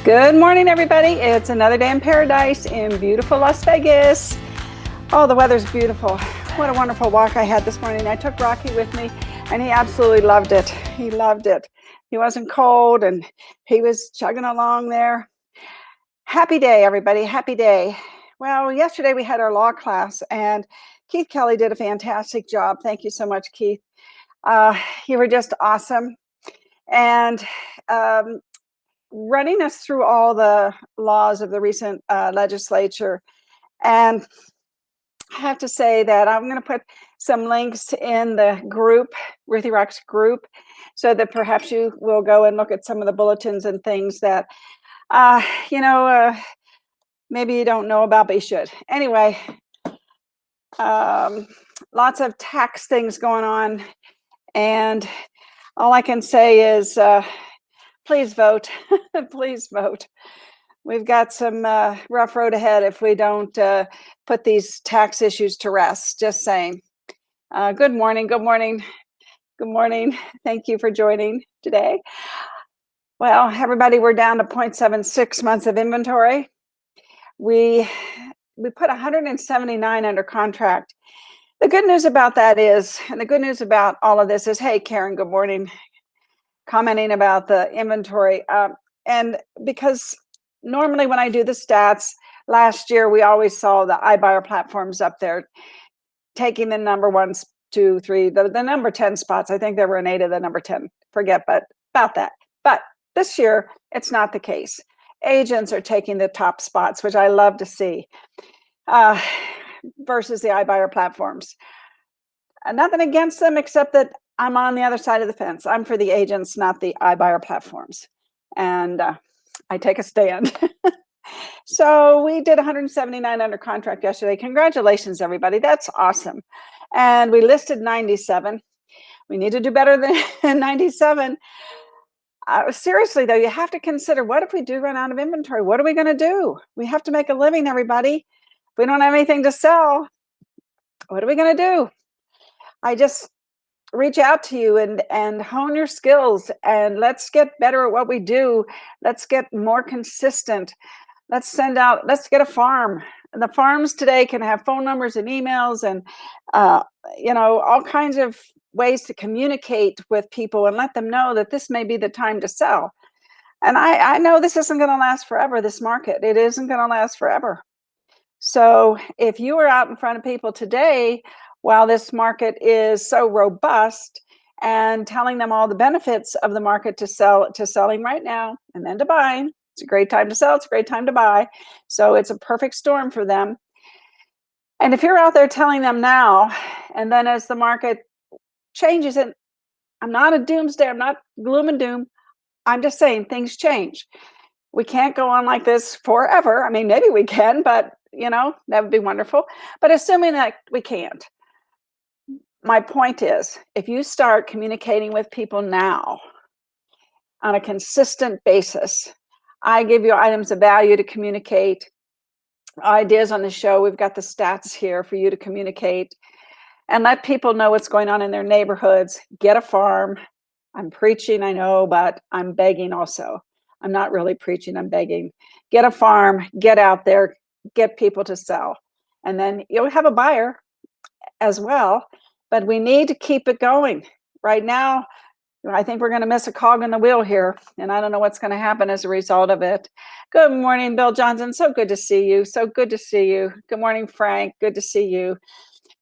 Good morning, everybody. It's another day in paradise in beautiful Las Vegas. Oh, the weather's beautiful. What a wonderful walk I had this morning. I took Rocky with me, and he absolutely loved it. He loved it. He wasn't cold, and he was chugging along there. Happy day, everybody. Happy day. Well, yesterday we had our law class, and Keith Kelly did a fantastic job. Thank you so much, Keith. You were just awesome. And running us through all the laws of the recent legislature. And I have to say that I'm going to put some links in the group, Ruthie Rock's group, so that perhaps you will go and look at some of the bulletins and things that, maybe you don't know about, but you should. Anyway, lots of tax things going on. And all I can say is, please vote. Please vote. We've got some rough road ahead if we don't put these tax issues to rest. Just saying. Good morning. Good morning. Good morning. Thank you for joining today. Well, everybody, we're down to 0.76 months of inventory. We put 179 under contract. The good news about that is, and the good news about all of this is, hey, Karen, good morning. Commenting about the inventory. And because normally when I do the stats, last year we always saw the iBuyer platforms up there taking the number 1, 2, 3, the number 10 spots. I think there were an 8 of the number 10. Forget but about that. But this year, it's not the case. Agents are taking the top spots, which I love to see, versus the iBuyer platforms. Nothing against them, except that I'm on the other side of the fence. I'm for the agents, not the iBuyer platforms. And I take a stand. So we did 179 under contract yesterday. Congratulations, everybody. That's awesome. And we listed 97. We need to do better than 97. Seriously, though, you have to consider, what if we do run out of inventory? What are we going to do? We have to make a living, everybody. If we don't have anything to sell, what are we going to do? I just reach out to you and hone your skills, and let's get better at what we do. Let's get more consistent. Let's get a farm. And the farms today can have phone numbers and emails and, all kinds of ways to communicate with people and let them know that this may be the time to sell. And I know this isn't going to last forever, this market. It isn't going to last forever. So if you are out in front of people today, while this market is so robust, and telling them all the benefits of the market to selling right now and then to buying. It's a great time to sell. It's a great time to buy. So it's a perfect storm for them. And if you're out there telling them now, and then as the market changes, and I'm not a doomsday, I'm not gloom and doom. I'm just saying things change. We can't go on like this forever. I mean, maybe we can, but that would be wonderful. But assuming that we can't, my point is, if you start communicating with people now on a consistent basis, I give you items of value to communicate, ideas on the show. We've got the stats here for you to communicate and let people know what's going on in their neighborhoods. Get a farm. I'm preaching, I know, but I'm begging also. I'm not really preaching, I'm begging. Get a farm, get out there, get people to sell. And then you'll have a buyer as well. But we need to keep it going. Right now, I think we're going to miss a cog in the wheel here, and I don't know what's going to happen as a result of it. Good morning, Bill Johnson. So good to see you. So good to see you. Good morning, Frank. Good to see you.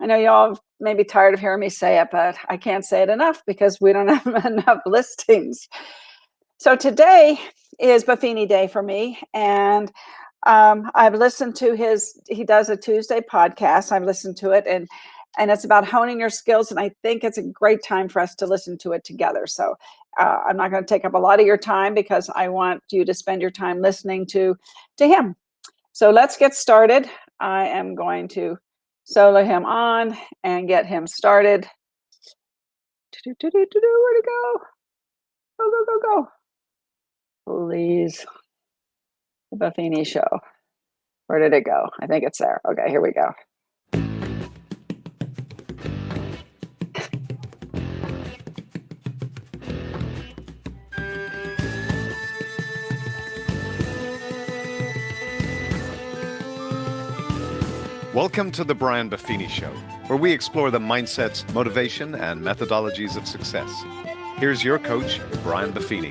I know you all may be tired of hearing me say it, but I can't say it enough because we don't have enough listings. So today is Buffini Day for me, and I've listened to he does a Tuesday podcast. I've listened to it, and it's about honing your skills. And I think it's a great time for us to listen to it together. So I'm not going to take up a lot of your time because I want you to spend your time listening to him. So let's get started. I am going to solo him on and get him started. Where'd it go? Go. Please. The Buffini Show. Where did it go? I think it's there. Okay, here we go. Welcome to the Brian Buffini Show, where we explore the mindsets, motivation, and methodologies of success. Here's your coach, Brian Buffini.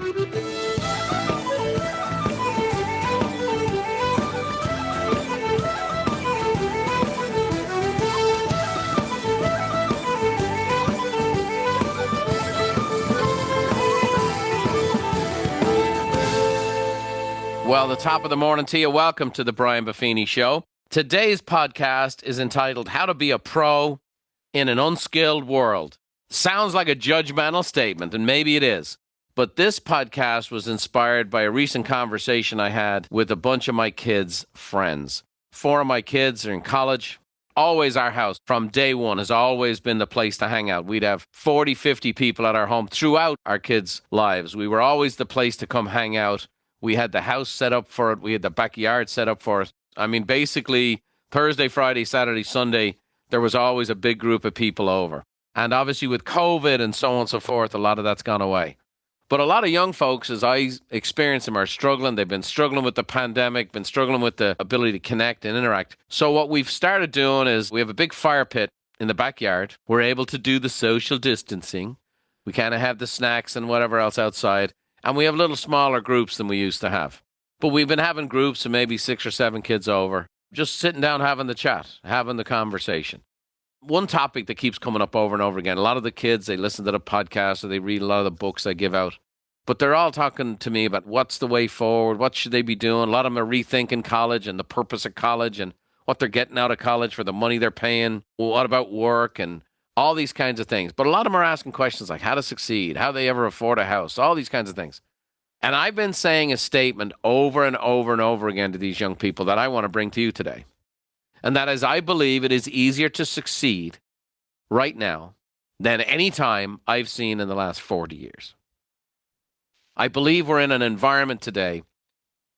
Well, the top of the morning to you. Welcome to the Brian Buffini Show. Today's podcast is entitled How to Be a Pro in an Unskilled World. Sounds like a judgmental statement, and maybe it is. But this podcast was inspired by a recent conversation I had with a bunch of my kids' friends. 4 of my kids are in college. Always our house from day one has always been the place to hang out. We'd have 40, 50 people at our home throughout our kids' lives. We were always the place to come hang out. We had the house set up for it. We had the backyard set up for it. I mean, basically, Thursday, Friday, Saturday, Sunday, there was always a big group of people over. And obviously with COVID and so on and so forth, a lot of that's gone away. But a lot of young folks, as I experience them, are struggling. They've been struggling with the pandemic, been struggling with the ability to connect and interact. So what we've started doing is we have a big fire pit in the backyard. We're able to do the social distancing. We kind of have the snacks and whatever else outside. And we have little smaller groups than we used to have. But we've been having groups of maybe 6 or 7 kids over, just sitting down having the chat, having the conversation. One topic that keeps coming up over and over again, a lot of the kids, they listen to the podcast or they read a lot of the books I give out. But they're all talking to me about what's the way forward, what should they be doing. A lot of them are rethinking college and the purpose of college and what they're getting out of college for the money they're paying. What about work and all these kinds of things. But a lot of them are asking questions like how to succeed, how they ever afford a house, all these kinds of things. And I've been saying a statement over and over and over again to these young people that I want to bring to you today. And that is, I believe it is easier to succeed right now than any time I've seen in the last 40 years. I believe we're in an environment today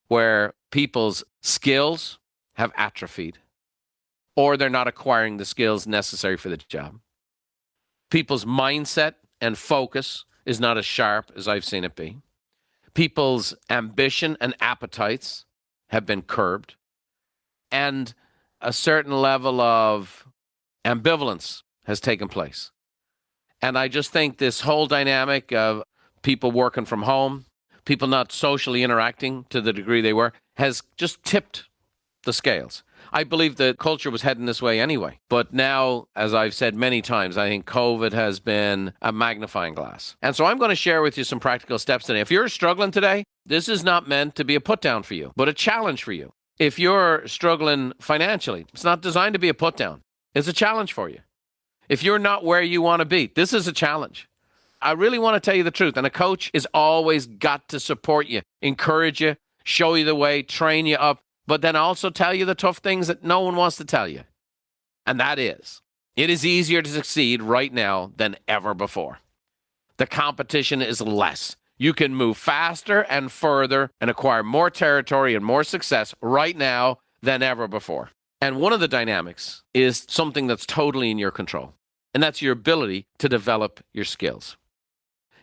where people's skills have atrophied or they're not acquiring the skills necessary for the job. People's mindset and focus is not as sharp as I've seen it be. People's ambition and appetites have been curbed. And a certain level of ambivalence has taken place. And I just think this whole dynamic of people working from home, people not socially interacting to the degree they were, has just tipped the scales. I believe the culture was heading this way anyway. But now, as I've said many times, I think COVID has been a magnifying glass. And so I'm going to share with you some practical steps today. If you're struggling today, this is not meant to be a put down for you, but a challenge for you. If you're struggling financially, it's not designed to be a put down. It's a challenge for you. If you're not where you want to be, this is a challenge. I really want to tell you the truth. And a coach is always got to support you, encourage you, show you the way, train you up, but then also tell you the tough things that no one wants to tell you. And that is, it is easier to succeed right now than ever before. The competition is less. You can move faster and further and acquire more territory and more success right now than ever before. And one of the dynamics is something that's totally in your control, and that's your ability to develop your skills.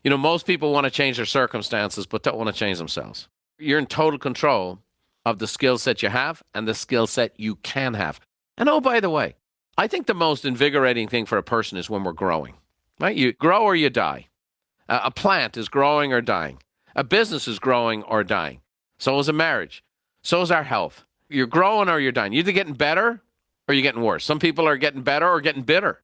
You know, most people want to change their circumstances, but don't want to change themselves. You're in total control of the skill set you have and the skill set you can have. And oh, by the way, I think the most invigorating thing for a person is when we're growing, right? You grow or you die. A plant is growing or dying. A business is growing or dying. So is a marriage. So is our health. You're growing or you're dying. You're either getting better or you're getting worse. Some people are getting better or getting bitter.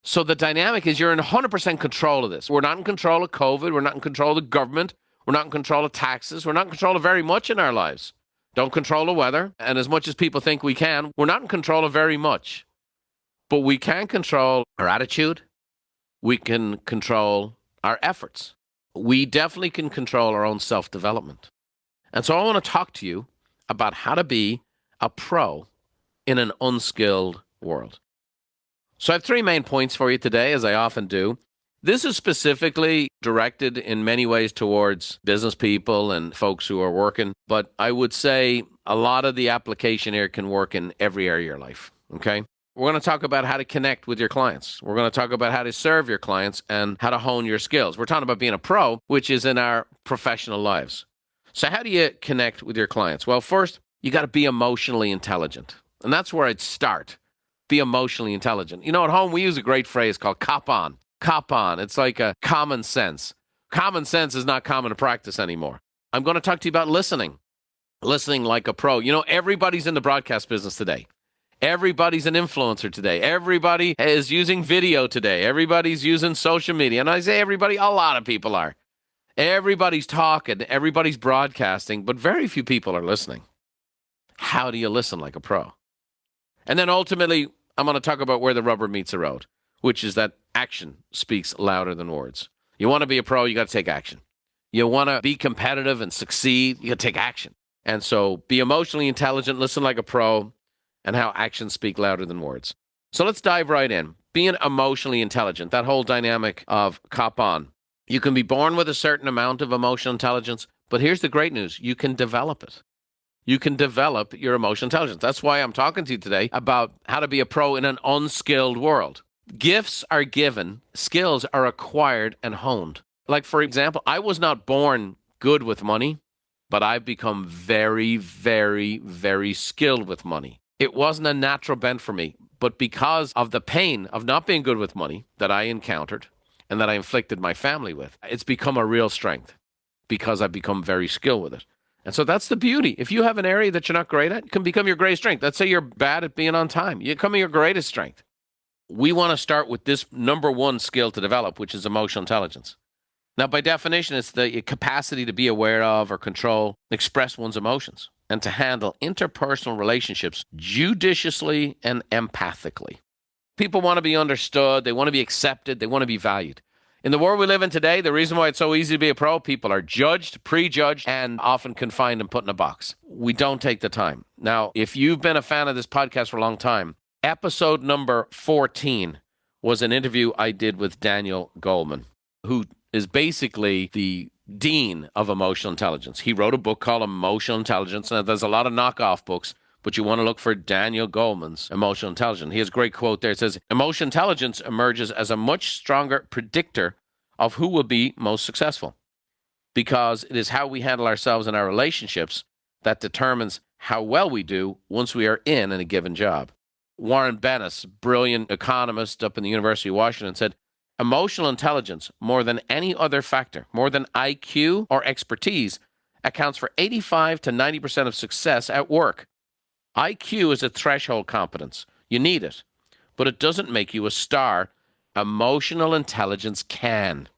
So the dynamic is you're in 100% control of this. We're not in control of COVID. We're not in control of the government. We're not in control of taxes. We're not in control of very much in our lives. Don't control the weather. And as much as people think we can, we're not in control of very much. But we can control our attitude. We can control our efforts. We definitely can control our own self-development. And so I want to talk to you about how to be a pro in an unskilled world. So I have 3 main points for you today, as I often do. This is specifically directed in many ways towards business people and folks who are working, but I would say a lot of the application here can work in every area of your life, okay? We're going to talk about how to connect with your clients. We're going to talk about how to serve your clients and how to hone your skills. We're talking about being a pro, which is in our professional lives. So how do you connect with your clients? Well, first, you got to be emotionally intelligent. And that's where I'd start. be emotionally intelligent. You know, at home, we use a great phrase called cop on. Cop on. It's like a common sense. Common sense is not common to practice anymore. I'm going to talk to you about listening. Listening like a pro. You know, everybody's in the broadcast business today. Everybody's an influencer today. Everybody is using video today. Everybody's using social media. And I say everybody, a lot of people are. Everybody's talking. Everybody's broadcasting, but very few people are listening. How do you listen like a pro? And then ultimately, I'm going to talk about where the rubber meets the road, which is that action speaks louder than words. You want to be a pro, you got to take action. You want to be competitive and succeed, you got to take action. And so be emotionally intelligent, listen like a pro, and how actions speak louder than words. So let's dive right in. Being emotionally intelligent, that whole dynamic of cop on. You can be born with a certain amount of emotional intelligence, but here's the great news. You can develop it. You can develop your emotional intelligence. That's why I'm talking to you today about how to be a pro in an unskilled world. Gifts are given, skills are acquired and honed. Like, for example, I was not born good with money, but I've become very, very, very skilled with money. It wasn't a natural bent for me, but because of the pain of not being good with money that I encountered and that I inflicted my family with, it's become a real strength because I've become very skilled with it. And so that's the beauty. If you have an area that you're not great at, it can become your greatest strength. Let's say you're bad at being on time. You become your greatest strength. We want to start with this number one skill to develop, which is emotional intelligence. Now, by definition, it's the capacity to be aware of or control, express one's emotions, and to handle interpersonal relationships judiciously and empathically. People want to be understood. They want to be accepted. They want to be valued. In the world we live in today, the reason why it's so easy to be a pro, people are judged, prejudged, and often confined and put in a box. We don't take the time. Now, if you've been a fan of this podcast for a long time, episode number 14 was an interview I did with Daniel Goldman, who is basically the dean of emotional intelligence. He wrote a book called Emotional Intelligence. Now, there's a lot of knockoff books, but you want to look for Daniel Goldman's Emotional Intelligence. He has a great quote there. It says, emotional intelligence emerges as a much stronger predictor of who will be most successful, because it is how we handle ourselves in our relationships that determines how well we do once we are in a given job. Warren Bennis, brilliant economist up in the University of Washington, said, emotional intelligence, more than any other factor, more than IQ or expertise, accounts for 85 to 90% of success at work. IQ is a threshold competence. You need it, but it doesn't make you a star. Emotional intelligence can.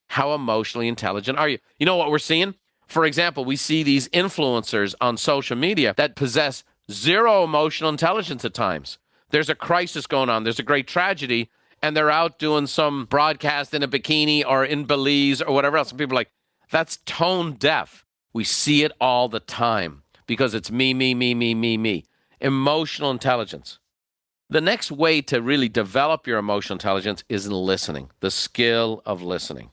How emotionally intelligent are you? You know what we're seeing? For example, we see these influencers on social media that possess zero emotional intelligence at times. There's a crisis going on. There's a great tragedy, and they're out doing some broadcast in a bikini or in Belize or whatever else. And people are like, that's tone deaf. We see it all the time because it's me, me, me, me, me, me. Emotional intelligence. The next way to really develop your emotional intelligence is in listening, the skill of listening.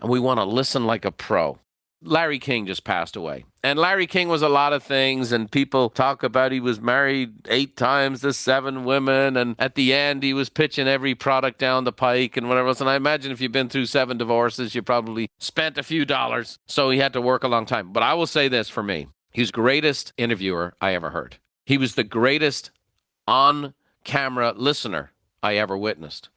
And we want to listen like a pro. Larry King just passed away. And Larry King was a lot of things, and people talk about he was married 8 times to 7 women, and at the end he was pitching every product down the pike and whatever else. And I imagine if you've been through 7 divorces, you probably spent a few dollars, so he had to work a long time. But I will say this for me. He was the greatest interviewer I ever heard. He was the greatest on-camera listener I ever witnessed.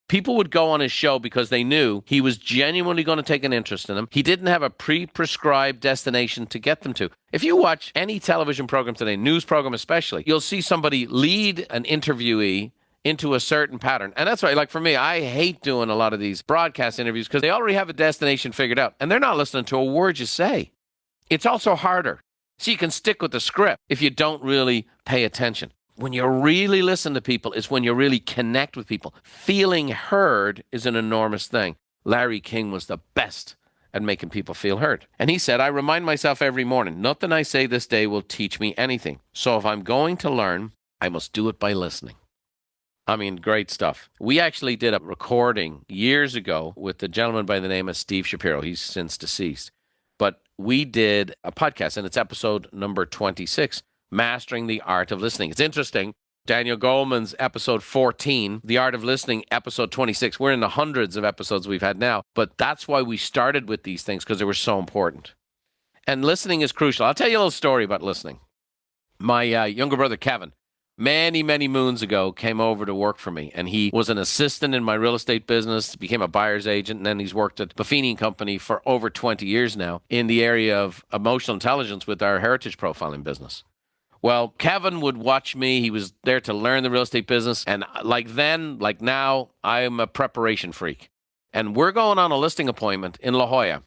People would go on his show because they knew he was genuinely going to take an interest in them. He didn't have a pre-prescribed destination to get them to. If you watch any television program today, news program especially, you'll see somebody lead an interviewee into a certain pattern. And that's why, like for me, I hate doing a lot of these broadcast interviews because they already have a destination figured out, and they're not listening to a word you say. It's also harder. So you can stick with the script if you don't really pay attention. When you really listen to people is when you really connect with people. Feeling heard is an enormous thing. Larry King was the best at making people feel heard. And he said, I remind myself every morning, nothing I say this day will teach me anything. So if I'm going to learn, I must do it by listening. I mean, great stuff. We actually did a recording years ago with a gentleman by the name of Steve Shapiro. He's since deceased. But we did a podcast, and it's episode number 26. Mastering the Art of Listening. It's interesting. Daniel Goldman's episode 14, The Art of Listening, episode 26. We're in the hundreds of episodes we've had now, but that's why we started with these things, because they were so important. And listening is crucial. I'll tell you a little story about listening. My younger brother, Kevin, many, many moons ago, came over to work for me. And he was an assistant in my real estate business, became a buyer's agent, and then he's worked at Buffini Company for over 20 years now in the area of emotional intelligence with our heritage profiling business. Well, Kevin would watch me. He was there to learn the real estate business. And like then, like now, I'm a preparation freak. And we're going on a listing appointment in La Jolla.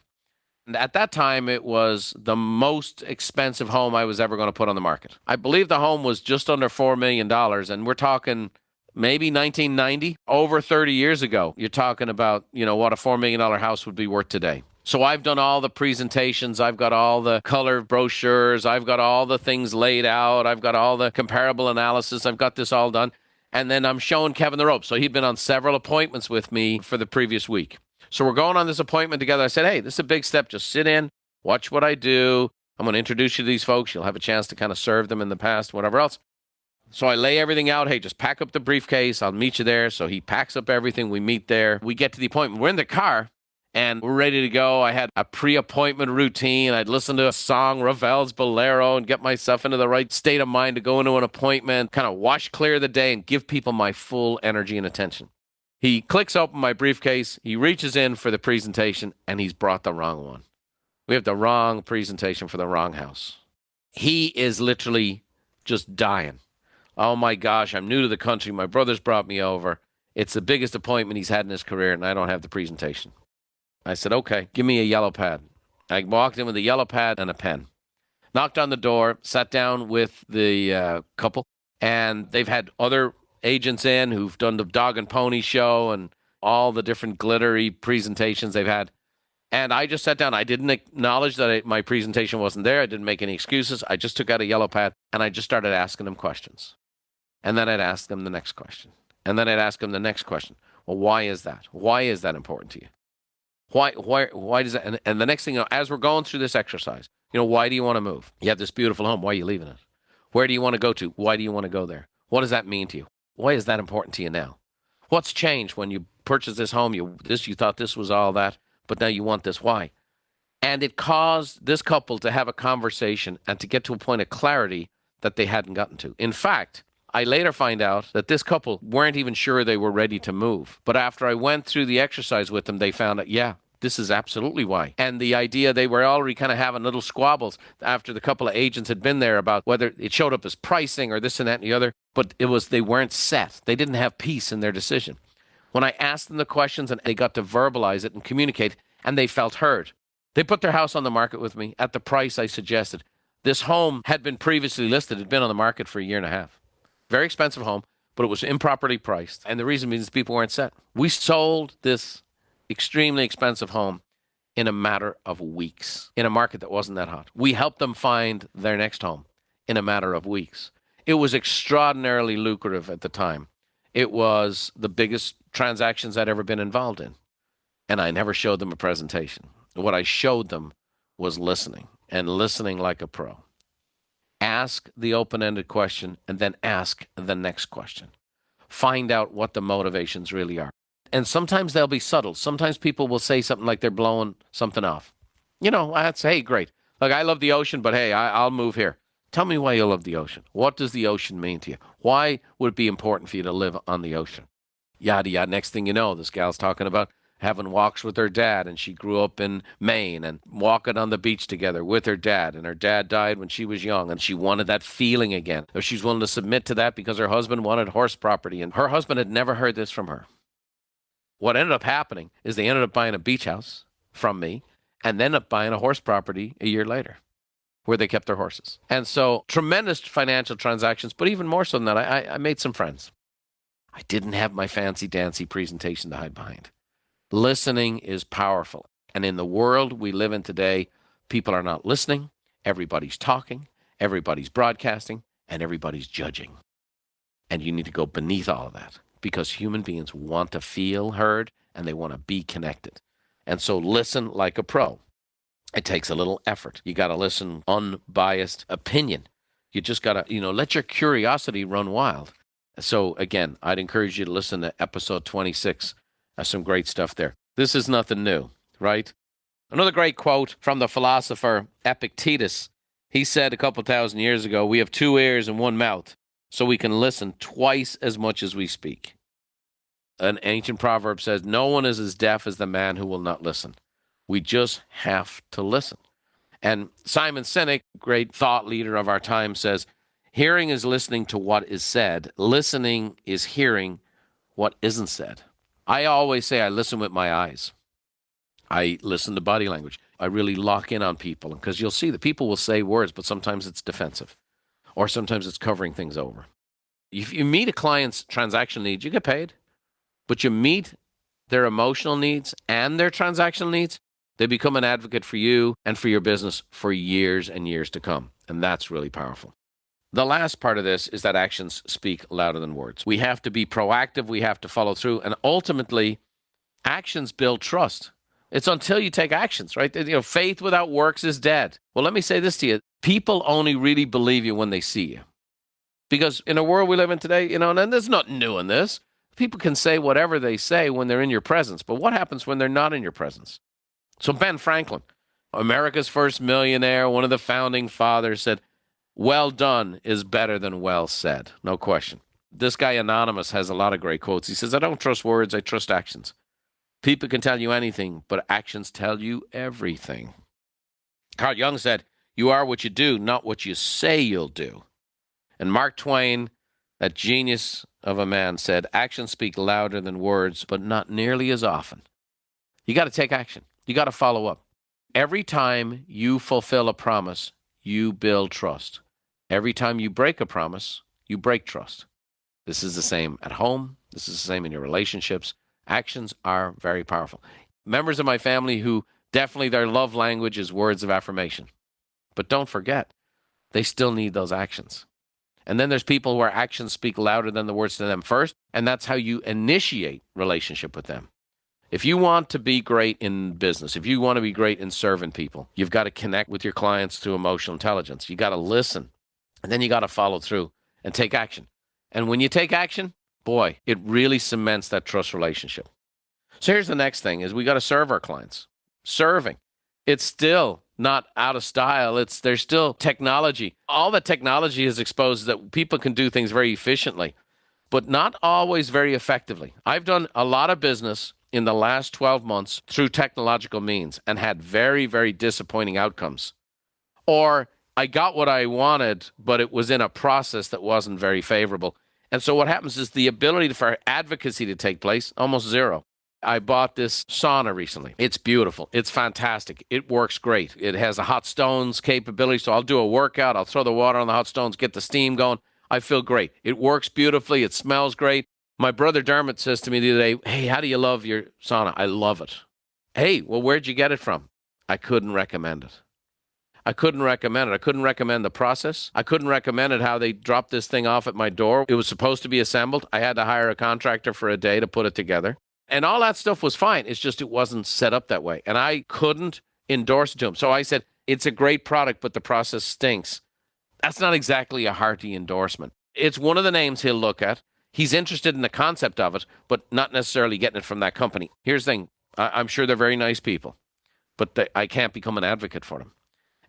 And at that time, it was the most expensive home I was ever going to put on the market. I believe the home was just under $4 million, and we're talking maybe 1990, over 30 years ago. You're talking about, what a $4 million house would be worth today. So I've done all the presentations. I've got all the color brochures. I've got all the things laid out. I've got all the comparable analysis. I've got this all done. And then I'm showing Kevin the ropes. So he'd been on several appointments with me for the previous week. So we're going on this appointment together. I said, hey, this is a big step. Just sit in, watch what I do. I'm going to introduce you to these folks. You'll have a chance to kind of serve them in the past, whatever else. So I lay everything out. Hey, just pack up the briefcase. I'll meet you there. So he packs up everything. We meet there. We get to the appointment. We're in the car and we're ready to go. I had a pre-appointment routine. I'd listen to a song, Ravel's Bolero, and get myself into the right state of mind to go into an appointment, kind of wash clear the day and give people my full energy and attention. He clicks open my briefcase, he reaches in for the presentation, and he's brought the wrong one. We have the wrong presentation for the wrong house. He is literally just dying. Oh my gosh, I'm new to the country. My brother's brought me over. It's the biggest appointment he's had in his career, and I don't have the presentation. I said, okay, give me a yellow pad. I walked in with a yellow pad and a pen. Knocked on the door, sat down with the couple, and they've had other agents in who've done the Dog and Pony show and all the different glittery presentations they've had. And I just sat down. I didn't acknowledge that my presentation wasn't there. I didn't make any excuses. I just took out a yellow pad and I just started asking them questions. And then I'd ask them the next question. And then I'd ask them the next question. Well, why is that? Why is that important to you? Why does that? And the next thing, as we're going through this exercise, why do you want to move? You have this beautiful home. Why are you leaving it? Where do you want to go to? Why do you want to go there? What does that mean to you? Why is that important to you now? What's changed when you purchased this home? You thought this was all that, but now you want this. Why? And it caused this couple to have a conversation and to get to a point of clarity that they hadn't gotten to. In fact, I later find out that this couple weren't even sure they were ready to move. But after I went through the exercise with them, they found out, yeah, this is absolutely why. And the idea, they were already kind of having little squabbles after the couple of agents had been there about whether it showed up as pricing or this and that and the other. But they weren't set. They didn't have peace in their decision. When I asked them the questions and they got to verbalize it and communicate, and they felt heard. They put their house on the market with me at the price I suggested. This home had been previously listed. It had been on the market for a year and a half. Very expensive home, but it was improperly priced. And the reason is people weren't set. We sold this extremely expensive home in a matter of weeks in a market that wasn't that hot. We helped them find their next home in a matter of weeks. It was extraordinarily lucrative at the time. It was the biggest transactions I'd ever been involved in. And I never showed them a presentation. What I showed them was listening, and listening like a pro. Ask the open-ended question and then ask the next question. Find out what the motivations really are. And sometimes they'll be subtle. Sometimes people will say something like they're blowing something off. I'd say, hey, great. Look, I love the ocean, but hey, I'll move here. Tell me why you love the ocean. What does the ocean mean to you? Why would it be important for you to live on the ocean? Yada, yada. Next thing you know, this gal's talking about having walks with her dad, and she grew up in Maine and walking on the beach together with her dad, and her dad died when she was young, and she wanted that feeling again. Or she's willing to submit to that because her husband wanted horse property, and her husband had never heard this from her. What ended up happening is they ended up buying a beach house from me and then up buying a horse property a year later where they kept their horses. And so tremendous financial transactions, but even more so than that, I made some friends. I didn't have my fancy dancy presentation to hide behind. Listening is powerful. And in the world we live in today, people are not listening. Everybody's talking, everybody's broadcasting, and everybody's judging. And you need to go beneath all of that, because human beings want to feel heard and they want to be connected. And so listen like a pro. It takes a little effort. You got to listen unbiased opinion. You just got to, let your curiosity run wild. So again, I'd encourage you to listen to episode 26. Some great stuff there. This is nothing new, right? Another great quote from the philosopher Epictetus. He said a couple thousand years ago, we have two ears and one mouth, so we can listen twice as much as we speak. An ancient proverb says, no one is as deaf as the man who will not listen. We just have to listen. And Simon Sinek, great thought leader of our time, says, hearing is listening to what is said. Listening is hearing what isn't said. I always say I listen with my eyes. I listen to body language. I really lock in on people because you'll see that people will say words, but sometimes it's defensive or sometimes it's covering things over. If you meet a client's transactional needs, you get paid, but you meet their emotional needs and their transactional needs, they become an advocate for you and for your business for years and years to come. And that's really powerful. The last part of this is that actions speak louder than words. We have to be proactive. We have to follow through. And ultimately, actions build trust. It's until you take actions, right? Faith without works is dead. Well, let me say this to you. People only really believe you when they see you. Because in a world we live in today, and there's nothing new in this. People can say whatever they say when they're in your presence. But what happens when they're not in your presence? So Ben Franklin, America's first millionaire, one of the founding fathers, said, well done is better than well said. No question. This guy Anonymous has a lot of great quotes. He says, I don't trust words, I trust actions. People can tell you anything, but actions tell you everything. Carl Jung said, you are what you do, not what you say you'll do. And Mark Twain, that genius of a man, said, actions speak louder than words, but not nearly as often. You got to take action. You got to follow up. Every time you fulfill a promise, you build trust. Every time you break a promise, you break trust. This is the same at home. This is the same in your relationships. Actions are very powerful. Members of my family who definitely their love language is words of affirmation. But don't forget, they still need those actions. And then there's people where actions speak louder than the words to them first, and that's how you initiate relationship with them. If you want to be great in business, if you want to be great in serving people, you've got to connect with your clients through emotional intelligence. You got to listen, and then you got to follow through and take action. And when you take action, boy, it really cements that trust relationship. So here's the next thing is we got to serve our clients. Serving. It's still not out of style. There's still technology. All the technology has exposed that people can do things very efficiently, but not always very effectively. I've done a lot of business in the last 12 months through technological means and had very, very disappointing outcomes. Or I got what I wanted, but it was in a process that wasn't very favorable. And so what happens is the ability for advocacy to take place, almost zero. I bought this sauna recently. It's beautiful. It's fantastic. It works great. It has a hot stones capability, so I'll do a workout. I'll throw the water on the hot stones, get the steam going. I feel great. It works beautifully. It smells great. My brother Dermot says to me the other day, hey, how do you love your sauna? I love it. Hey, well, where'd you get it from? I couldn't recommend it. I couldn't recommend it. I couldn't recommend the process. I couldn't recommend it how they dropped this thing off at my door. It was supposed to be assembled. I had to hire a contractor for a day to put it together. And all that stuff was fine. It's just it wasn't set up that way. And I couldn't endorse it to him. So I said, it's a great product, but the process stinks. That's not exactly a hearty endorsement. It's one of the names he'll look at. He's interested in the concept of it, but not necessarily getting it from that company. Here's the thing. I'm sure they're very nice people, but I can't become an advocate for them.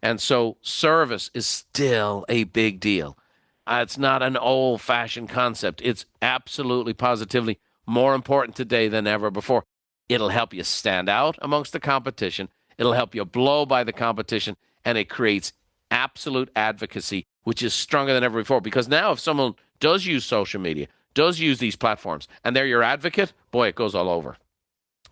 And so service is still a big deal. It's not an old-fashioned concept. It's absolutely, positively more important today than ever before. It'll help you stand out amongst the competition. It'll help you blow by the competition, and it creates absolute advocacy, which is stronger than ever before. Because now if someone does use social media, does use these platforms, and they're your advocate, boy, it goes all over.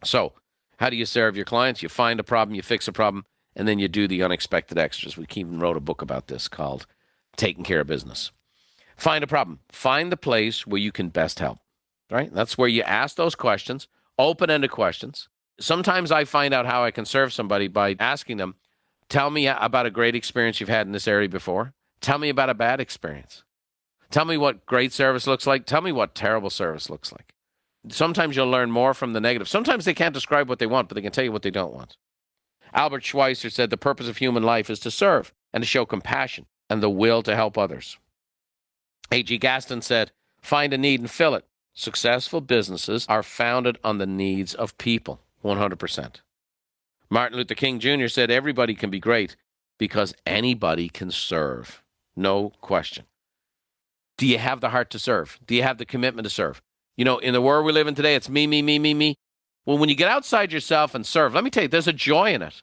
So how do you serve your clients? You find a problem, you fix a problem, and then you do the unexpected extras. We even wrote a book about this called Taking Care of Business. Find a problem. Find the place where you can best help, right? That's where you ask those questions, open-ended questions. Sometimes I find out how I can serve somebody by asking them, tell me about a great experience you've had in this area before. Tell me about a bad experience. Tell me what great service looks like. Tell me what terrible service looks like. Sometimes you'll learn more from the negative. Sometimes they can't describe what they want, but they can tell you what they don't want. Albert Schweitzer said the purpose of human life is to serve and to show compassion and the will to help others. A.G. Gaston said, find a need and fill it. Successful businesses are founded on the needs of people, 100%. Martin Luther King Jr. said everybody can be great because anybody can serve. No question. Do you have the heart to serve? Do you have the commitment to serve? You know, in the world we live in today, it's me, me, me, me, me. Well, when you get outside yourself and serve, let me tell you, there's a joy in it.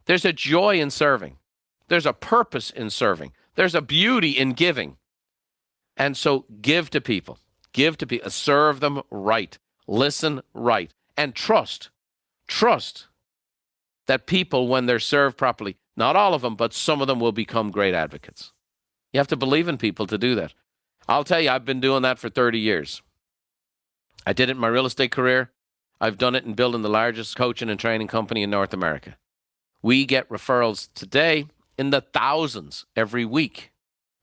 There's a joy in serving. There's a purpose in serving. There's a beauty in giving. And so give to people. Give to people. Serve them right. Listen right. And trust. Trust that people, when they're served properly, not all of them, but some of them will become great advocates. You have to believe in people to do that. I'll tell you, I've been doing that for 30 years. I did it in my real estate career. I've done it in building the largest coaching and training company in North America. We get referrals today in the thousands every week.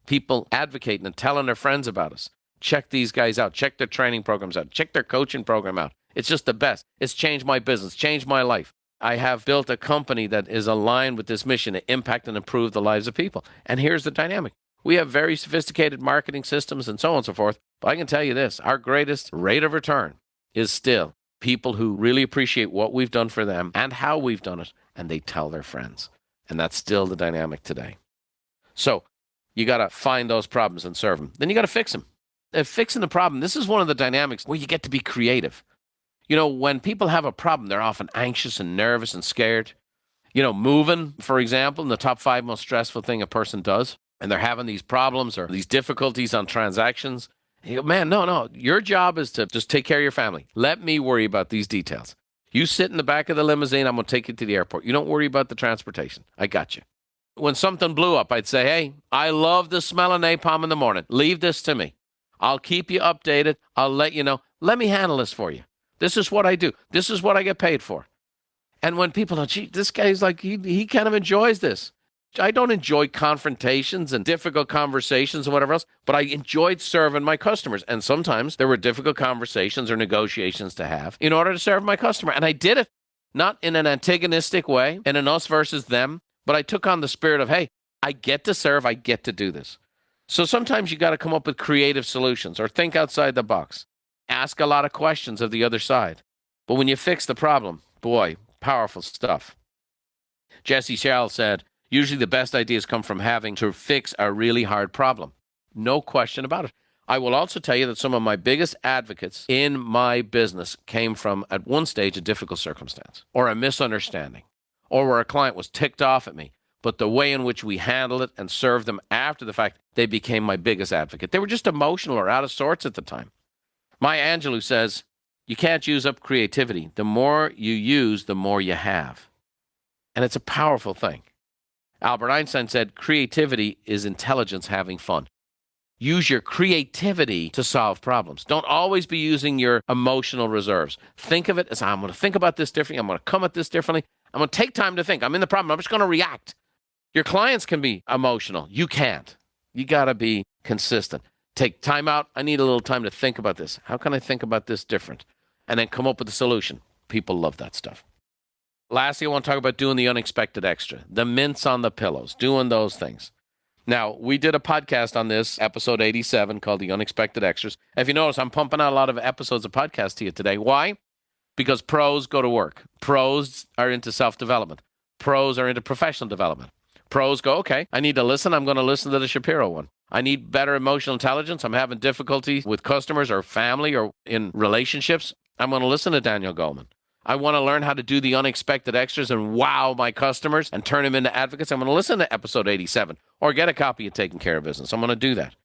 People advocating and telling their friends about us. Check these guys out. Check their training programs out. Check their coaching program out. It's just the best. It's changed my business, changed my life. I have built a company that is aligned with this mission to impact and improve the lives of people. And here's the dynamic. We have very sophisticated marketing systems and so on and so forth. But I can tell you this, our greatest rate of return is still people who really appreciate what we've done for them and how we've done it, and they tell their friends. And that's still the dynamic today. So you got to find those problems and serve them. Then you got to fix them. And fixing the problem, this is one of the dynamics where you get to be creative. You know, when people have a problem, they're often anxious and nervous and scared. You know, moving, for example, in the top 5 most stressful thing a person does, and they're having these problems or these difficulties on transactions. And you go, man, no. Your job is to just take care of your family. Let me worry about these details. You sit in the back of the limousine, I'm going to take you to the airport. You don't worry about the transportation. I got you. When something blew up, I'd say, hey, I love the smell of napalm in the morning. Leave this to me. I'll keep you updated. I'll let you know. Let me handle this for you. This is what I do. This is what I get paid for. And when people are, gee, this guy's like, he kind of enjoys this. I don't enjoy confrontations and difficult conversations and whatever else, but I enjoyed serving my customers. And sometimes there were difficult conversations or negotiations to have in order to serve my customer. And I did it not in an antagonistic way, in an us versus them, but I took on the spirit of, hey, I get to serve, I get to do this. So sometimes you got to come up with creative solutions or think outside the box. Ask a lot of questions of the other side. But when you fix the problem, boy, powerful stuff. Jesse Sherrill said, usually the best ideas come from having to fix a really hard problem. No question about it. I will also tell you that some of my biggest advocates in my business came from, at one stage, a difficult circumstance or a misunderstanding or where a client was ticked off at me. But the way in which we handled it and served them after the fact, they became my biggest advocate. They were just emotional or out of sorts at the time. Maya Angelou says, you can't use up creativity. The more you use, the more you have. And it's a powerful thing. Albert Einstein said, creativity is intelligence having fun. Use your creativity to solve problems. Don't always be using your emotional reserves. Think of it as, I'm going to think about this differently. I'm going to come at this differently. I'm going to take time to think. I'm in the problem. I'm just going to react. Your clients can be emotional. You can't. You got to be consistent. Take time out. I need a little time to think about this. How can I think about this different? And then come up with a solution. People love that stuff. Lastly, I want to talk about doing the unexpected extra, the mints on the pillows, doing those things. Now, we did a podcast on this, episode 87, called The Unexpected Extras. If you notice, I'm pumping out a lot of episodes of podcasts to you today. Why? Because pros go to work. Pros are into self-development. Pros are into professional development. Pros go, okay, I need to listen. I'm going to listen to the Shapiro one. I need better emotional intelligence. I'm having difficulty with customers or family or in relationships. I'm going to listen to Daniel Goldman. I want to learn how to do the unexpected extras and wow my customers and turn them into advocates. I'm going to listen to episode 87 or get a copy of Taking Care of Business. I'm going to do that.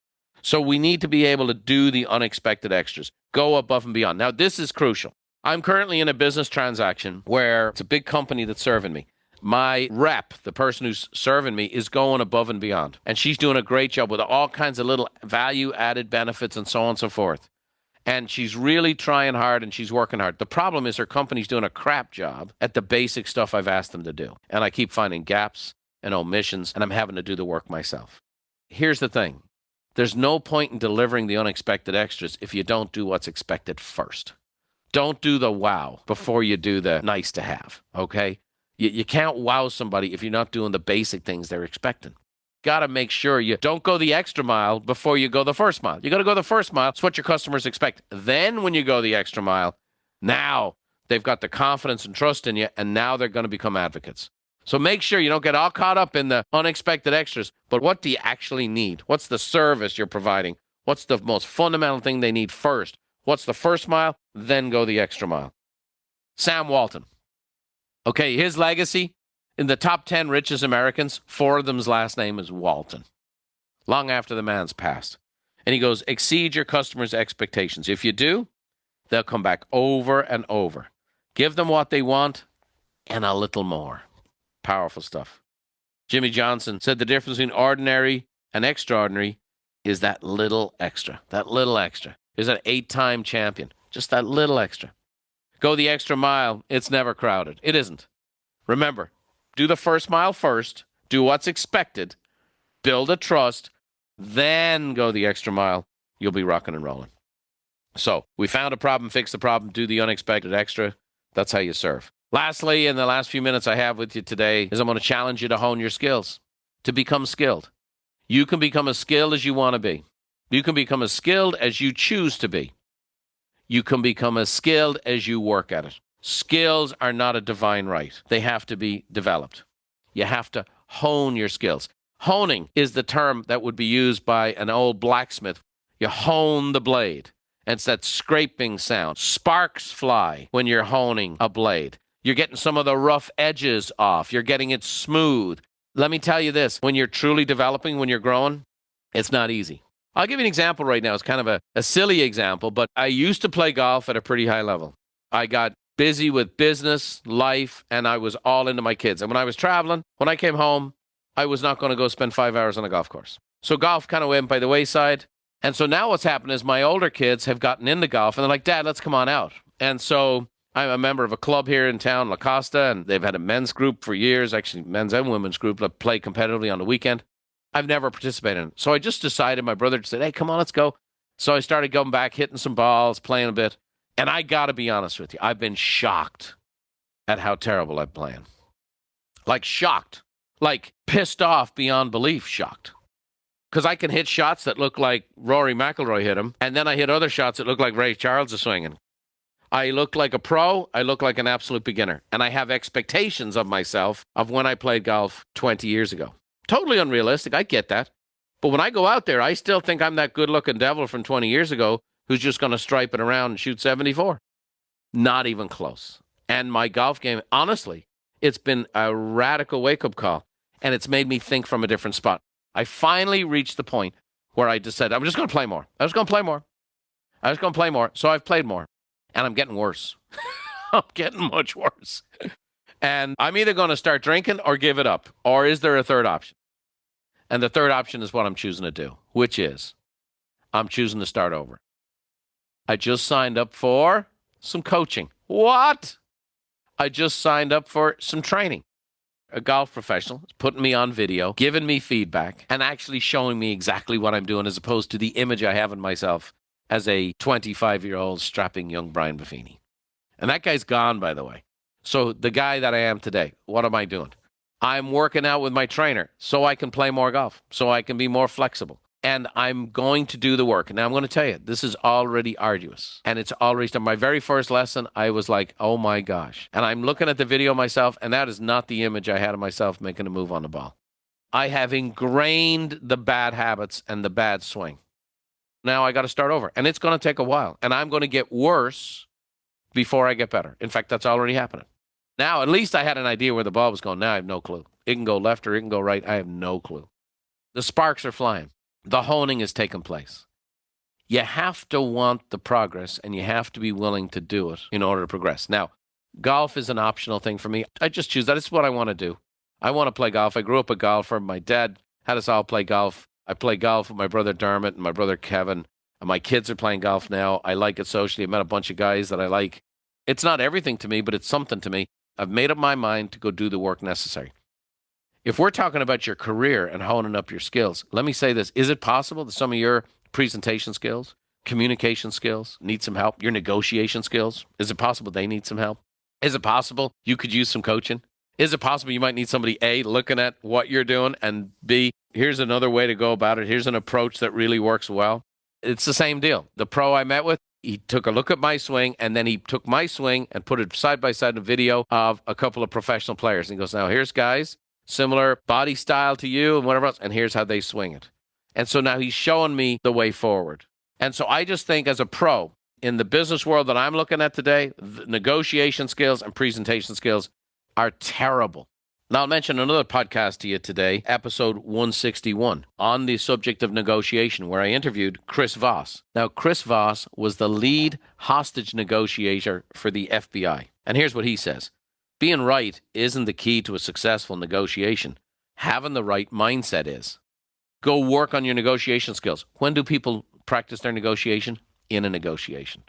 So we need to be able to do the unexpected extras, go above and beyond. Now, this is crucial. I'm currently in a business transaction where it's a big company that's serving me. My rep, the person who's serving me, is going above and beyond. And she's doing a great job with all kinds of little value-added benefits and so on and so forth. And she's really trying hard and she's working hard. The problem is her company's doing a crap job at the basic stuff I've asked them to do. And I keep finding gaps and omissions, and I'm having to do the work myself. Here's the thing. There's no point in delivering the unexpected extras if you don't do what's expected first. Don't do the wow before you do the nice to have, okay? You can't wow somebody if you're not doing the basic things they're expecting. Got to make sure you don't go the extra mile before you go the first mile. You got to go the first mile. It's what your customers expect. Then when you go the extra mile, now they've got the confidence and trust in you, and now they're going to become advocates. So make sure you don't get all caught up in the unexpected extras, but what do you actually need? What's the service you're providing? What's the most fundamental thing they need first? What's the first mile? Then go the extra mile. Sam Walton. Okay, his legacy, in the top 10 richest Americans, 4 of them's last name is Walton, long after the man's passed. And he goes, exceed your customers' expectations. If you do, they'll come back over and over. Give them what they want and a little more. Powerful stuff. Jimmy Johnson said the difference between ordinary and extraordinary is that little extra. That little extra. Is an 8-time champion. Just that little extra. Go the extra mile. It's never crowded. It isn't. Remember, do the first mile first. Do what's expected. Build a trust. Then go the extra mile. You'll be rocking and rolling. So we found a problem, fix the problem, do the unexpected extra. That's how you serve. Lastly, in the last few minutes I have with you today, is I'm going to challenge you to hone your skills, to become skilled. You can become as skilled as you want to be. You can become as skilled as you choose to be. You can become as skilled as you work at it. Skills are not a divine right. They have to be developed. You have to hone your skills. Honing is the term that would be used by an old blacksmith. You hone the blade. And it's that scraping sound. Sparks fly when you're honing a blade. You're getting some of the rough edges off. You're getting it smooth. Let me tell you this. When you're truly developing, when you're growing, it's not easy. I'll give you an example right now. It's kind of a silly example, but I used to play golf at a pretty high level. I got busy with business, life, and I was all into my kids. And when I was traveling, when I came home, I was not going to go spend 5 hours on a golf course. So golf kind of went by the wayside. And so now what's happened is my older kids have gotten into golf, and they're like, Dad, let's come on out. And so I'm a member of a club here in town, La Costa, and they've had a men's group for years, actually men's and women's group that play competitively on the weekend. I've never participated in it. So I just decided, my brother said, hey, come on, let's go. So I started going back, hitting some balls, playing a bit. And I got to be honest with you, I've been shocked at how terrible I'm playing. Like shocked, like pissed off beyond belief shocked. Because I can hit shots that look like Rory McIlroy hit them, and then I hit other shots that look like Ray Charles is swinging. I look like a pro, I look like an absolute beginner. And I have expectations of myself of when I played golf 20 years ago. Totally unrealistic, I get that. But when I go out there, I still think I'm that good-looking devil from 20 years ago who's just going to stripe it around and shoot 74. Not even close. And my golf game, honestly, it's been a radical wake-up call, and it's made me think from a different spot. I finally reached the point where I just said, I'm just going to play more. I was going to play more. I was going to play more. So I've played more, and I'm getting worse. I'm getting much worse. And I'm either going to start drinking or give it up. Or is there a third option? And the third option is what I'm choosing to do, which is I'm choosing to start over. I just signed up for some coaching. What? I just signed up for some training. A golf professional is putting me on video, giving me feedback, and actually showing me exactly what I'm doing as opposed to the image I have in myself as a 25-year-old strapping young Brian Buffini. And that guy's gone, by the way. So the guy that I am today, what am I doing? I'm working out with my trainer so I can play more golf, so I can be more flexible. And I'm going to do the work. Now, I'm going to tell you, this is already arduous. And it's already done. My very first lesson, I was like, oh my gosh. And I'm looking at the video myself, and that is not the image I had of myself making a move on the ball. I have ingrained the bad habits and the bad swing. Now I got to start over. And it's going to take a while. And I'm going to get worse before I get better. In fact, that's already happening. Now, at least I had an idea where the ball was going. Now I have no clue. It can go left or it can go right. I have no clue. The sparks are flying. The honing is taking place. You have to want the progress, and you have to be willing to do it in order to progress. Now, golf is an optional thing for me. I just choose that. It's what I want to do. I want to play golf. I grew up a golfer. My dad had us all play golf. I play golf with my brother Dermot and my brother Kevin. And my kids are playing golf now. I like it socially. I met a bunch of guys that I like. It's not everything to me, but it's something to me. I've made up my mind to go do the work necessary. If we're talking about your career and honing up your skills, let me say this. Is it possible that some of your presentation skills, communication skills need some help? Your negotiation skills, is it possible they need some help? Is it possible you could use some coaching? Is it possible you might need somebody, A, looking at what you're doing, and B, here's another way to go about it. Here's an approach that really works well. It's the same deal. The pro I met with, he took a look at my swing, and then he took my swing and put it side by side in a video of a couple of professional players. And he goes, now here's guys, similar body style to you and whatever else, and here's how they swing it. And so now he's showing me the way forward. And so I just think as a pro, in the business world that I'm looking at today, the negotiation skills and presentation skills are terrible. Now, I'll mention another podcast to you today, episode 161, on the subject of negotiation, where I interviewed Chris Voss. Now, Chris Voss was the lead hostage negotiator for the FBI. And here's what he says. Being right isn't the key to a successful negotiation. Having the right mindset is. Go work on your negotiation skills. When do people practice their negotiation? In a negotiation.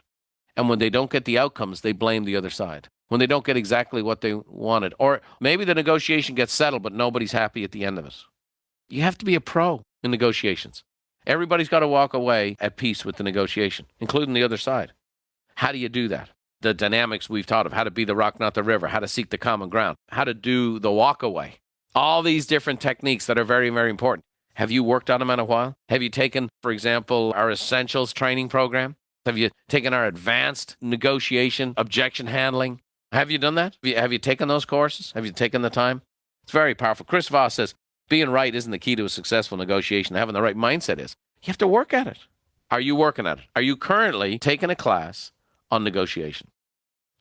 And when they don't get the outcomes, they blame the other side. When they don't get exactly what they wanted. Or maybe the negotiation gets settled, but nobody's happy at the end of it. You have to be a pro in negotiations. Everybody's got to walk away at peace with the negotiation, including the other side. How do you do that? The dynamics we've taught of how to be the rock, not the river, how to seek the common ground, how to do the walk away. All these different techniques that are very, very important. Have you worked on them in a while? Have you taken, for example, our Essentials training program? Have you taken our advanced negotiation, objection handling? Have you done that? Have you taken those courses? Have you taken the time? It's very powerful. Chris Voss says, being right isn't the key to a successful negotiation. Having the right mindset is. You have to work at it. Are you working at it? Are you currently taking a class on negotiation?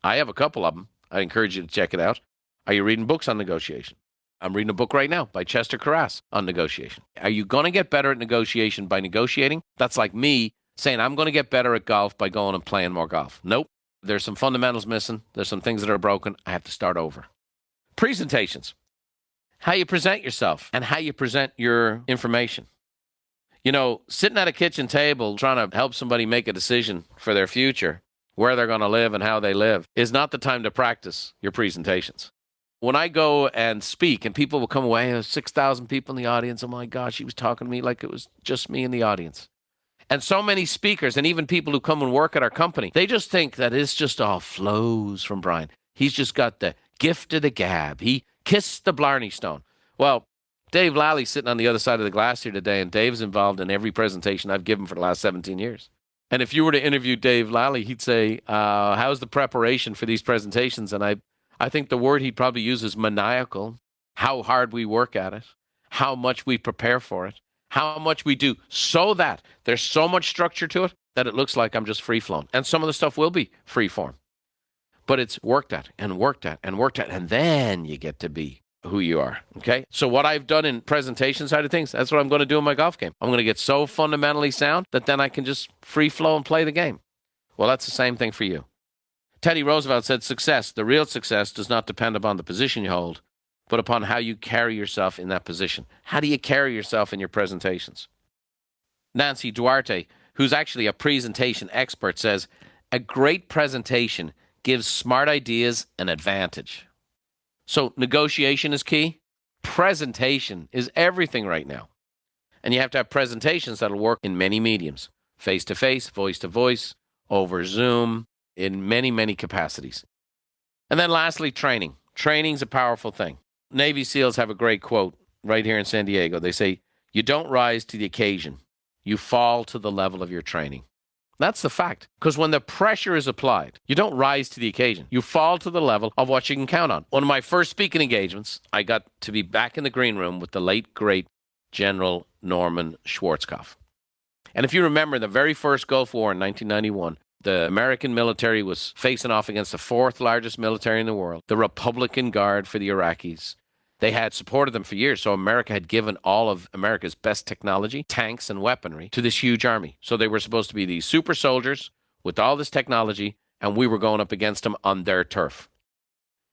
I have a couple of them. I encourage you to check it out. Are you reading books on negotiation? I'm reading a book right now by Chester Carras on negotiation. Are you going to get better at negotiation by negotiating? That's like me saying I'm going to get better at golf by going and playing more golf. Nope. There's some fundamentals missing. There's some things that are broken. I have to start over. Presentations. How you present yourself and how you present your information. You know, sitting at a kitchen table trying to help somebody make a decision for their future, where they're going to live and how they live, is not the time to practice your presentations. When I go and speak and people will come away, there's 6,000 people in the audience. Oh my gosh, he was talking to me like it was just me in the audience. And so many speakers and even people who come and work at our company, they just think that it's just all flows from Brian. He's just got the gift of the gab. He kissed the Blarney Stone. Well, Dave Lally's sitting on the other side of the glass here today, and Dave's involved in every presentation I've given for the last 17 years. And if you were to interview Dave Lally, he'd say, how's the preparation for these presentations? And I think the word he'd probably use is maniacal. How hard we work at it, how much we prepare for it, how much we do so that there's so much structure to it that it looks like I'm just free-flown. And some of the stuff will be free-form. But it's worked at and worked at and worked at, and then you get to be who you are, okay? So what I've done in presentation side of things, that's what I'm going to do in my golf game. I'm going to get so fundamentally sound that then I can just free-flow and play the game. Well, that's the same thing for you. Teddy Roosevelt said, success, the real success, does not depend upon the position you hold, but upon how you carry yourself in that position. How do you carry yourself in your presentations? Nancy Duarte, who's actually a presentation expert, says, a great presentation gives smart ideas an advantage. So negotiation is key. Presentation is everything right now. And you have to have presentations that'll work in many mediums, face-to-face, voice-to-voice, over Zoom, in many, many capacities. And then lastly, training. Training's a powerful thing. Navy SEALs have a great quote right here in San Diego. They say, you don't rise to the occasion. You fall to the level of your training. That's the fact. Because when the pressure is applied, you don't rise to the occasion. You fall to the level of what you can count on. One of my first speaking engagements, I got to be back in the green room with the late, great General Norman Schwarzkopf. And if you remember the very first Gulf War in 1991, the American military was facing off against the fourth largest military in the world, the Republican Guard for the Iraqis. They had supported them for years, so America had given all of America's best technology, tanks and weaponry, to this huge army. So they were supposed to be these super soldiers with all this technology, and we were going up against them on their turf.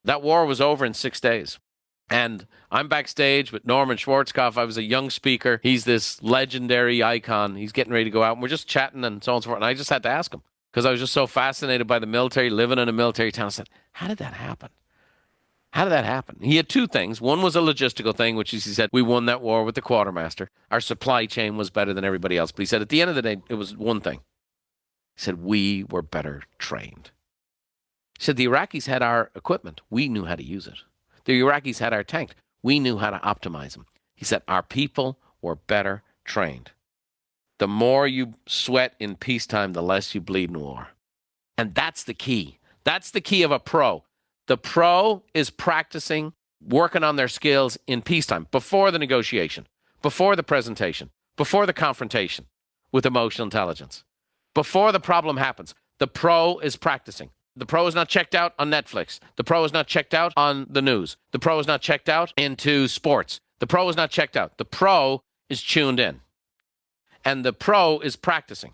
That war was over in 6 days. And I'm backstage with Norman Schwarzkopf. I was a young speaker. He's this legendary icon. He's getting ready to go out, and we're just chatting and so on and so forth. And I just had to ask him, because I was just so fascinated by the military, living in a military town. I said, how did that happen? How did that happen? He had two things. One was a logistical thing, which is, he said, we won that war with the quartermaster. Our supply chain was better than everybody else. But he said, at the end of the day, it was one thing. He said, we were better trained. He said, the Iraqis had our equipment. We knew how to use it. The Iraqis had our tank. We knew how to optimize them. He said, our people were better trained. The more you sweat in peacetime, the less you bleed in war. And that's the key. That's the key of a pro. The pro is practicing, working on their skills in peacetime, before the negotiation, before the presentation, before the confrontation with emotional intelligence. before the problem happens. The pro is practicing. The pro is not checked out on Netflix. The pro is not checked out on the news. The pro is not checked out into sports. The pro is not checked out. The pro is tuned in. And the pro is practicing.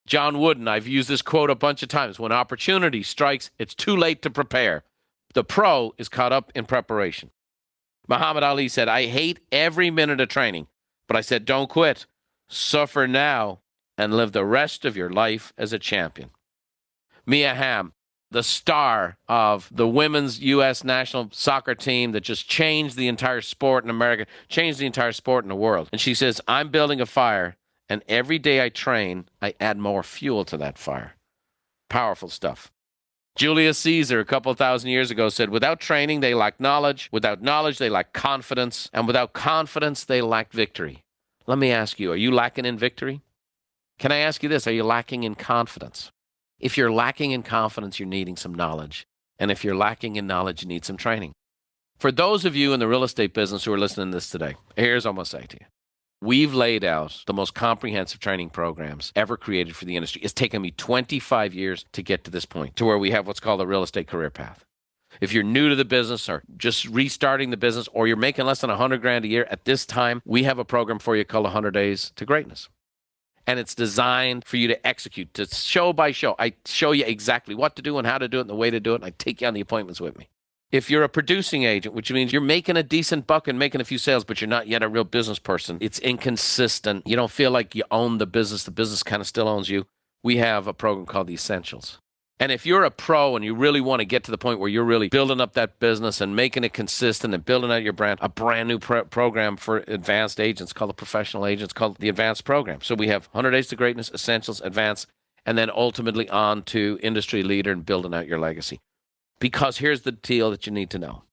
John Wooden, I've used this quote a bunch of times. When opportunity strikes, it's too late to prepare. The pro is caught up in preparation. Muhammad Ali said, I hate every minute of training, but I said, don't quit. Suffer now and live the rest of your life as a champion. Mia Hamm, the star of the women's U.S. national soccer team that just changed the entire sport in America, changed the entire sport in the world. And she says, I'm building a fire, and every day I train, I add more fuel to that fire. Powerful stuff. Julius Caesar, a couple thousand years ago, said, without training, they lack knowledge. Without knowledge, they lack confidence. And without confidence, they lack victory. Let me ask you, are you lacking in victory? Can I ask you this? Are you lacking in confidence? If you're lacking in confidence, you're needing some knowledge. And if you're lacking in knowledge, you need some training. For those of you in the real estate business who are listening to this today, here's what I'm going to say to you. We've laid out the most comprehensive training programs ever created for the industry. It's taken me 25 years to get to this point, to where we have what's called a real estate career path. If you're new to the business or just restarting the business, or you're making less than $100,000 a year at this time, we have a program for you called 100 Days to Greatness. And it's designed for you to execute, to show by show. I show you exactly what to do and how to do it and the way to do it, and I take you on the appointments with me. If you're a producing agent, which means you're making a decent buck and making a few sales, but you're not yet a real business person, it's inconsistent, you don't feel like you own the business kind of still owns you, we have a program called The Essentials. And if you're a pro and you really want to get to the point where you're really building up that business and making it consistent and building out your brand, a brand new program for advanced agents called the Professional Agents, called the Advanced Program. So we have 100 Days to Greatness, Essentials, Advanced, and then ultimately on to Industry Leader and building out your legacy. Because here's the deal that you need to know.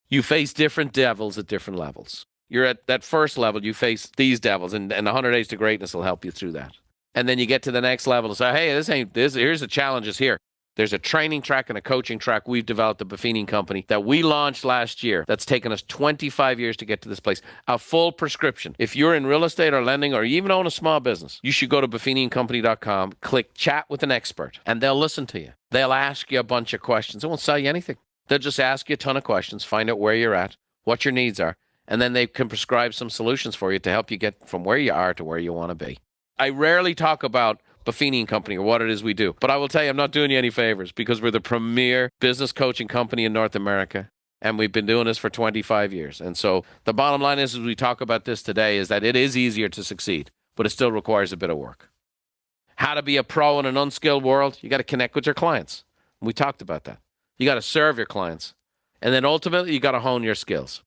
You face different devils at different levels. You're at that first level, you face these devils, and 100 Days to Greatness will help you through that. And then you get to the next level and say, hey, here's the challenges here. There's a training track and a coaching track we've developed at Buffini Company that we launched last year. That's taken us 25 years to get to this place. A full prescription. If you're in real estate or lending or you even own a small business, you should go to buffiniandcompany.com, click chat with an expert, and they'll listen to you. They'll ask you a bunch of questions. They won't sell you anything. They'll just ask you a ton of questions, find out where you're at, what your needs are, and then they can prescribe some solutions for you to help you get from where you are to where you want to be. I rarely talk about Buffini Company or what it is we do, but I will tell you, I'm not doing you any favors because we're the premier business coaching company in North America, and we've been doing this for 25 years. And so the bottom line is, as we talk about this today, is that it is easier to succeed, but it still requires a bit of work. How to be a pro in an unskilled world? You got to connect with your clients. We talked about that. You got to serve your clients, and then ultimately you got to hone your skills.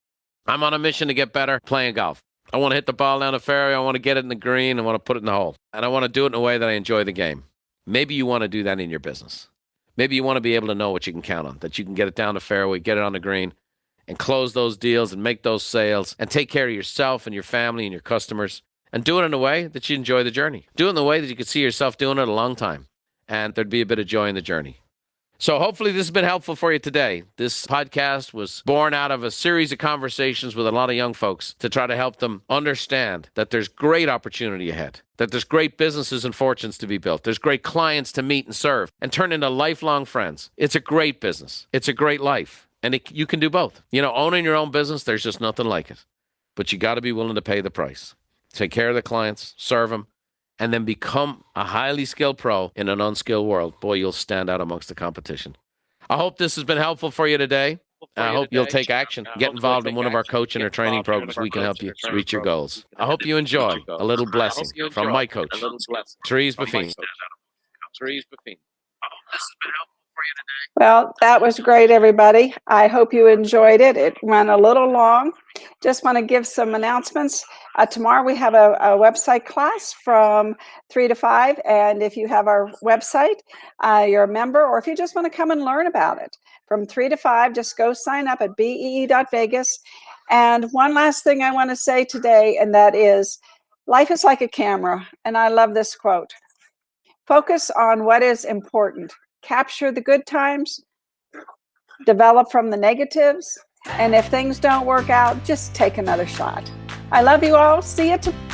I'm on a mission to get better playing golf. I want to hit the ball down the fairway. I want to get it in the green. I want to put it in the hole. And I want to do it in a way that I enjoy the game. Maybe you want to do that in your business. Maybe you want to be able to know what you can count on, that you can get it down the fairway, get it on the green, and close those deals and make those sales and take care of yourself and your family and your customers, and do it in a way that you enjoy the journey. Do it in the way that you could see yourself doing it a long time, and there'd be a bit of joy in the journey. So hopefully this has been helpful for you today. This podcast was born out of a series of conversations with a lot of young folks to try to help them understand that there's great opportunity ahead, that there's great businesses and fortunes to be built. There's great clients to meet and serve and turn into lifelong friends. It's a great business. It's a great life. And you can do both. You know, owning your own business, there's just nothing like it. But you got to be willing to pay the price. Take care of the clients, serve them, and then become a highly skilled pro in an unskilled world. Boy, you'll stand out amongst the competition. I hope this has been helpful for you today. I hope you'll take action. Get involved in one of our coaching or training programs. We can help you reach your goals. I hope you enjoy a little blessing from my coach, Therese Buffini. Well, that was great, everybody. I hope you enjoyed it. It went a little long. Just want to give some announcements. Tomorrow we have a website class from 3 to 5. And if you have our website, you're a member, or if you just want to come and learn about it, from 3 to 5, just go sign up at bee.vegas. And one last thing I want to say today, and that is, life is like a camera. And I love this quote. Focus on what is important. Capture the good times, develop from the negatives, and if things don't work out, just take another shot. I love you all. See you tomorrow.